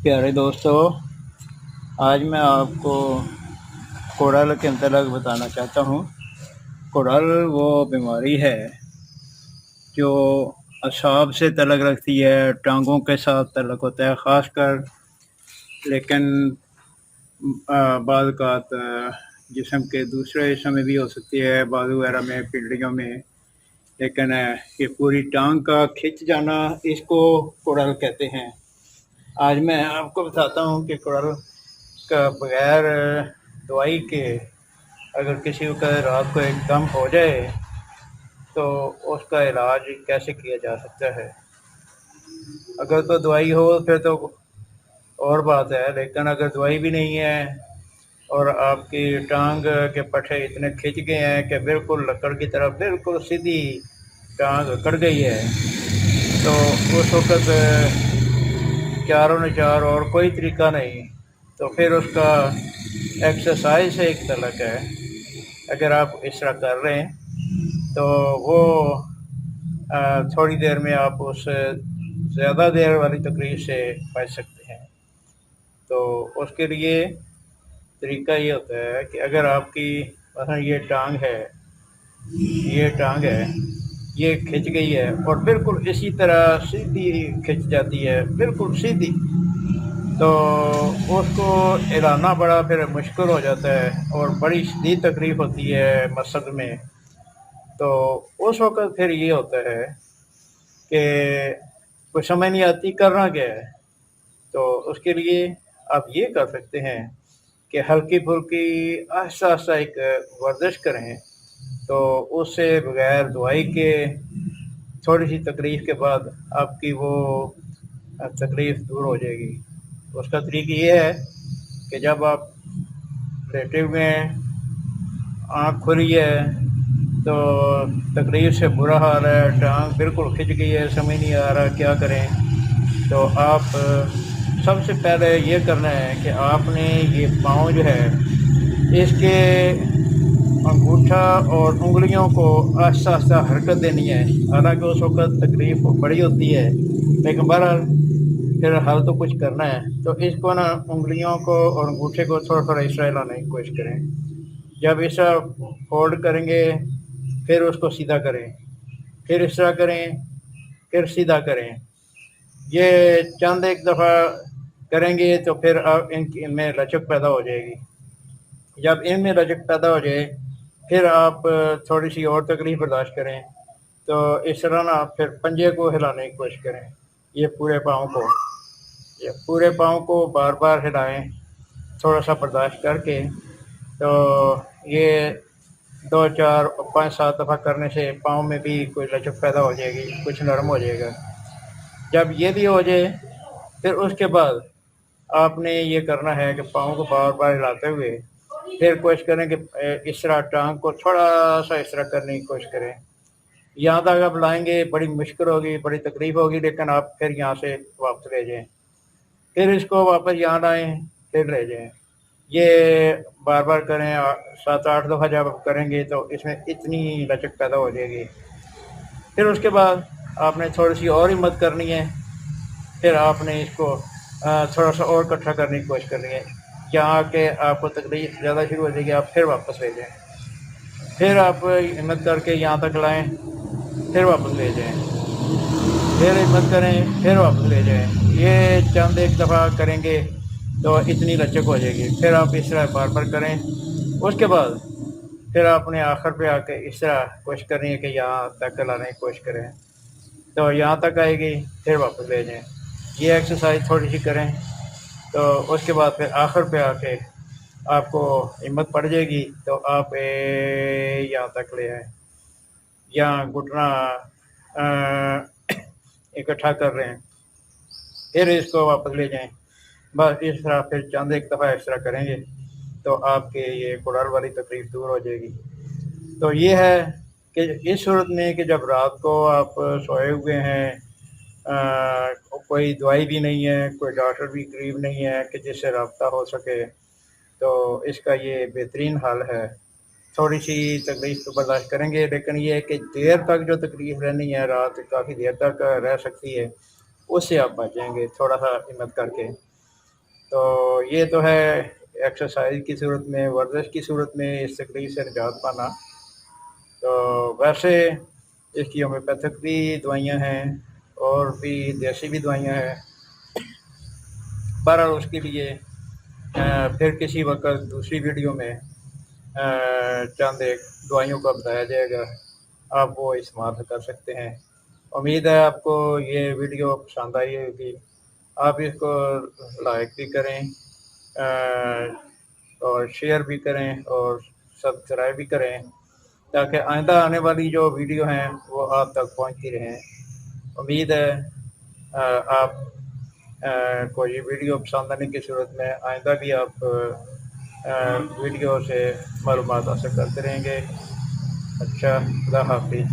پیارے دوستو، آج میں آپ کو کوڑل کے متعلق بتانا چاہتا ہوں۔ کوڑل وہ بیماری ہے جو اعصاب سے تعلق رکھتی ہے، ٹانگوں کے ساتھ تعلق ہوتا ہے خاص کر، لیکن بعض اوقات جسم کے دوسرے حصوں میں بھی ہو سکتی ہے، بازو وغیرہ میں، پنڈلیوں میں، لیکن یہ پوری ٹانگ کا کھنچ جانا، اس کو کوڑل کہتے ہیں۔ آج میں آپ کو بتاتا ہوں کہ کوڑل کا بغیر دوائی کے اگر کسی کا رات کو ایک دم ہو جائے تو اس کا علاج کیسے کیا جا سکتا ہے۔ اگر تو دوائی ہو پھر تو اور بات ہے، لیکن اگر دوائی بھی نہیں ہے اور آپ کی ٹانگ کے پٹھے اتنے کھنچ گئے ہیں کہ بالکل لکڑ کی طرف بالکل سیدھی ٹانگ اکڑ گئی ہے، تو اس وقت چاروں نے چار اور کوئی طریقہ نہیں، تو پھر اس کا ایکسرسائز سے ایک تعلق ہے۔ اگر آپ اس طرح کر رہے ہیں تو وہ تھوڑی دیر میں آپ اس زیادہ دیر والی تکلیف سے بچ سکتے ہیں۔ تو اس کے لیے طریقہ یہ ہوتا ہے کہ اگر آپ کی مثلا یہ ٹانگ ہے، یہ کھنچ گئی ہے اور بالکل اسی طرح سیدھی کھنچ جاتی ہے، بالکل سیدھی، تو اس کو ہلانا بڑا پھر مشکل ہو جاتا ہے اور بڑی شدید تکلیف ہوتی ہے مفصل میں۔ تو اس وقت پھر یہ ہوتا ہے کہ کوئی سمجھ نہیں آتی کرنا کیا ہے۔ تو اس کے لیے آپ یہ کر سکتے ہیں کہ ہلکی پھلکی آہستہ آہستہ ایک ورزش کریں، تو اس سے بغیر دوائی کے تھوڑی سی تکلیف کے بعد آپ کی وہ تکلیف دور ہو جائے گی۔ اس کا طریقہ یہ ہے کہ جب آپ لیٹے ہوئے ہیں، آنکھ کھلی ہے، تو تکلیف سے برا حال ہے، ٹانگ بالکل کھنچ گئی ہے، سمجھ نہیں آ رہا کیا کریں، تو آپ سب سے پہلے یہ کرنا ہے کہ آپ نے یہ پاؤں جو ہے اس کے انگوٹھا اور انگلیوں کو آہستہ آہستہ حرکت دینی ہے۔ حالانکہ اس وقت تکلیف بڑی ہوتی ہے، لیکن بہرحال پھر حل تو کچھ کرنا ہے۔ تو اس کو نا انگلیوں کو اور انگوٹھے کو تھوڑا تھوڑا اس طرح ہلانے کی کوشش کریں۔ جب اس طرح فولڈ کریں گے پھر اس کو سیدھا کریں، پھر اس طرح کریں، پھر سیدھا کریں۔ یہ چند ایک دفعہ کریں گے تو پھر ان میں لچک پیدا ہو جائے گی۔ جب ان میں لچک پیدا ہو جائے پھر آپ تھوڑی سی اور تکلیف برداشت کریں، تو اس طرح نا پھر پنجے کو ہلانے کی کوشش کریں، یہ پورے پاؤں کو بار بار ہلائیں تھوڑا سا برداشت کر کے۔ تو یہ 2 4 5 7 دفعہ کرنے سے پاؤں میں بھی کوئی لچک پیدا ہو جائے گی، کچھ نرم ہو جائے گا۔ جب یہ بھی ہو جائے پھر اس کے بعد آپ نے یہ کرنا ہے کہ پاؤں کو بار بار ہلاتے ہوئے پھر کوشش کریں کہ اس طرح ٹانگ کو تھوڑا سا اس طرح کرنے کی کوشش کریں۔ یہاں تک آپ لائیں گے بڑی مشکل ہوگی، بڑی تکلیف ہوگی، لیکن آپ پھر یہاں سے واپس لے جائیں، پھر اس کو واپس یہاں لائیں، پھر لے جائیں۔ یہ بار بار کریں، 7 8 دفعہ جب آپ کریں گے تو اس میں اتنی لچک پیدا ہو جائے گی۔ پھر اس کے بعد آپ نے تھوڑی سی اور ہمت کرنی ہے، پھر آپ نے اس کو تھوڑا سا اور اکٹھا کرنے کی کوشش کرنی ہے، جہاں کہ آپ کو تکلیف زیادہ شروع ہو جائے گی آپ پھر واپس لے جائیں، پھر آپ ہمت کر کے یہاں تک لائیں، پھر واپس لے جائیں، پھر ہمت کریں، پھر واپس لے جائیں۔ یہ چند ایک دفعہ کریں گے تو اتنی لچک ہو جائے گی۔ پھر آپ اس طرح بار بار کریں، اس کے بعد پھر آپ نے آخر پہ آ کے اس طرح کوشش کرنی ہے کہ یہاں تک لانے کی کوشش کریں، تو یہاں تک آئے گی، پھر واپس لے جائیں۔ یہ ایکسرسائز تھوڑی سی کریں، تو اس کے بعد پھر آخر پہ آ کے آپ کو ہمت پڑ جائے گی تو آپ یہاں تک لے آئیں، یہاں گھٹنا اکٹھا کر رہے ہیں، پھر اس کو واپس لے جائیں۔ بس اس طرح پھر چند ایک دفعہ اس طرح کریں گے تو آپ کے یہ کوڑل والی تکلیف دور ہو جائے گی۔ تو یہ ہے کہ اس صورت میں کہ جب رات کو آپ سوئے ہوئے ہیں، کوئی دوائی بھی نہیں ہے، کوئی ڈاکٹر بھی قریب نہیں ہے کہ جس سے رابطہ ہو سکے، تو اس کا یہ بہترین حل ہے۔ تھوڑی سی تکلیف تو برداشت کریں گے، لیکن یہ ہے کہ دیر تک جو تکلیف رہنی ہے، رات کافی دیر تک رہ سکتی ہے، اس سے آپ بچیں گے تھوڑا سا ہمت کر کے۔ تو یہ تو ہے ایکسرسائز کی صورت میں، ورزش کی صورت میں اس تکلیف سے نجات پانا۔ تو ویسے اس کی ہومیوپیتھک بھی دوائیاں ہیں اور بھی دیسی بھی دوائیاں ہیں۔ بہرحال اس کے لیے پھر کسی وقت دوسری ویڈیو میں چند ایک دوائیوں کا بتایا جائے گا، آپ وہ استعمال کر سکتے ہیں۔ امید ہے آپ کو یہ ویڈیو پسند آئی ہوگی، آپ اس کو لائک بھی کریں اور شیئر بھی کریں اور سبسکرائب بھی کریں، تاکہ آئندہ آنے والی جو ویڈیو ہیں وہ آپ تک پہنچتی رہیں۔ امید ہے آپ کو یہ ویڈیو پسند آنے کی صورت میں آئندہ بھی آپ ویڈیو سے معلومات حاصل کرتے رہیں گے۔ اچھا، خدا حافظ۔